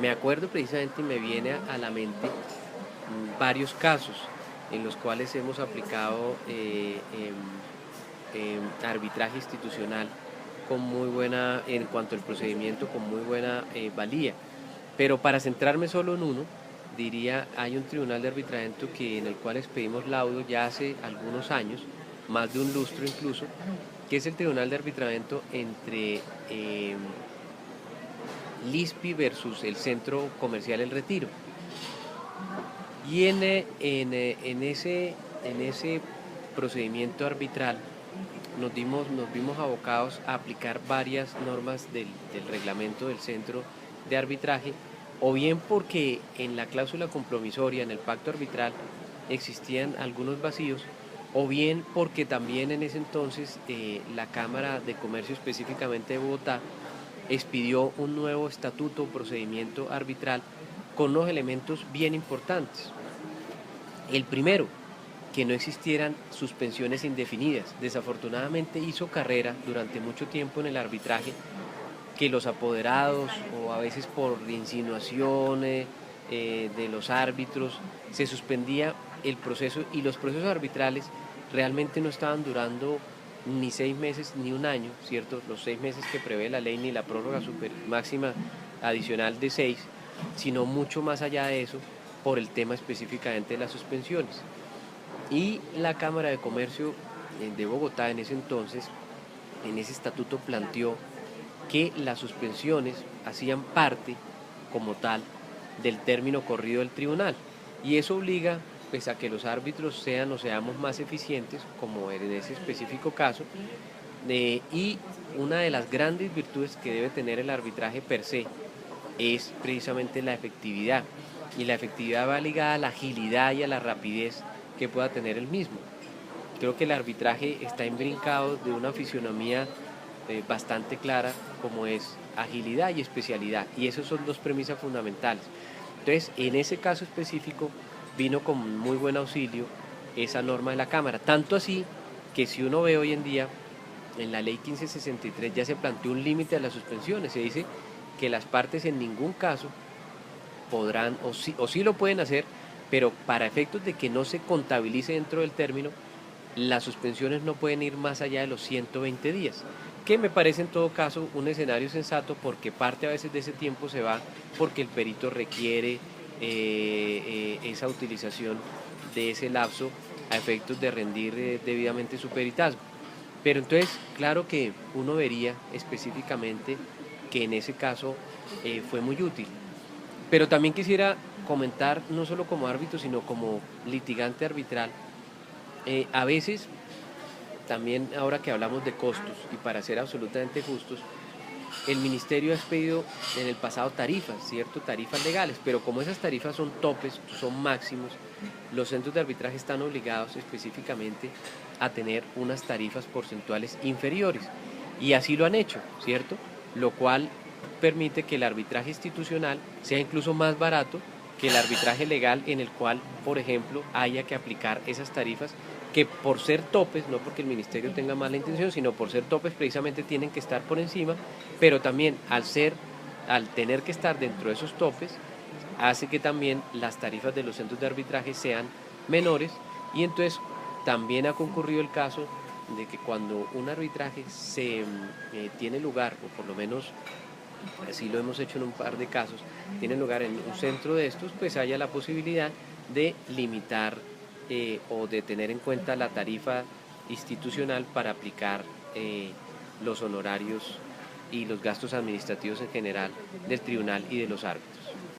me acuerdo precisamente y me viene a la mente varios casos en los cuales hemos aplicado arbitraje institucional con muy buena, en cuanto al procedimiento, con muy buena valía. Pero para centrarme solo en uno, diría, hay un tribunal de arbitramiento en el cual expedimos laudo ya hace algunos años, más de un lustro incluso, que es el tribunal de arbitramiento entre LISPI versus el Centro Comercial El Retiro. Y en ese procedimiento arbitral nos vimos abocados a aplicar varias normas del reglamento del centro de arbitraje, o bien porque en la cláusula compromisoria, en el pacto arbitral, existían algunos vacíos, o bien porque también en ese entonces la Cámara de Comercio, específicamente de Bogotá, expidió un nuevo estatuto o procedimiento arbitral con unos elementos bien importantes. El primero, que no existieran suspensiones indefinidas. Desafortunadamente hizo carrera durante mucho tiempo en el arbitraje que los apoderados, o a veces por insinuaciones de los árbitros, se suspendía el proceso, y los procesos arbitrales realmente no estaban durando ni 6 meses ni un año, ¿cierto? Los 6 meses que prevé la ley, ni la prórroga máxima adicional de 6, sino mucho más allá de eso, por el tema específicamente de las suspensiones. Y la Cámara de Comercio de Bogotá en ese entonces, en ese estatuto, planteó que las suspensiones hacían parte como tal del término corrido del tribunal, y eso obliga pues a que los árbitros sean o seamos más eficientes, como en ese específico caso, y una de las grandes virtudes que debe tener el arbitraje per se es precisamente la efectividad, y la efectividad va ligada a la agilidad y a la rapidez que pueda tener el mismo. Creo que el arbitraje está imbrincado de una fisionomía bastante clara, como es agilidad y especialidad, y esas son dos premisas fundamentales. Entonces, en ese caso específico, vino con muy buen auxilio esa norma de la Cámara, tanto así que si uno ve hoy en día, en la ley 1563 ya se planteó un límite a las suspensiones. Se dice que las partes en ningún caso podrán, o sí lo pueden hacer, pero para efectos de que no se contabilice dentro del término, las suspensiones no pueden ir más allá de los 120 días, que me parece en todo caso un escenario sensato, porque parte a veces de ese tiempo se va porque el perito requiere esa utilización de ese lapso a efectos de rendir debidamente su peritazgo. Pero entonces, claro que uno vería específicamente que en ese caso fue muy útil. Pero también quisiera comentar, no solo como árbitro, sino como litigante arbitral, a veces, también ahora que hablamos de costos, y para ser absolutamente justos, el ministerio ha expedido en el pasado tarifas, ¿cierto? Tarifas legales, pero como esas tarifas son topes, son máximos, los centros de arbitraje están obligados específicamente a tener unas tarifas porcentuales inferiores. Y así lo han hecho, ¿cierto? Lo cual permite que el arbitraje institucional sea incluso más barato que el arbitraje legal, en el cual, por ejemplo, haya que aplicar esas tarifas que, por ser topes, no porque el ministerio tenga mala intención, sino por ser topes, precisamente tienen que estar por encima, pero también al tener que estar dentro de esos topes, hace que también las tarifas de los centros de arbitraje sean menores. Y entonces también ha concurrido el caso de que cuando un arbitraje tiene lugar, o por lo menos así lo hemos hecho en un par de casos, tiene lugar en un centro de estos, pues haya la posibilidad de limitar o de tener en cuenta la tarifa institucional para aplicar los honorarios y los gastos administrativos en general del tribunal y de los árbitros.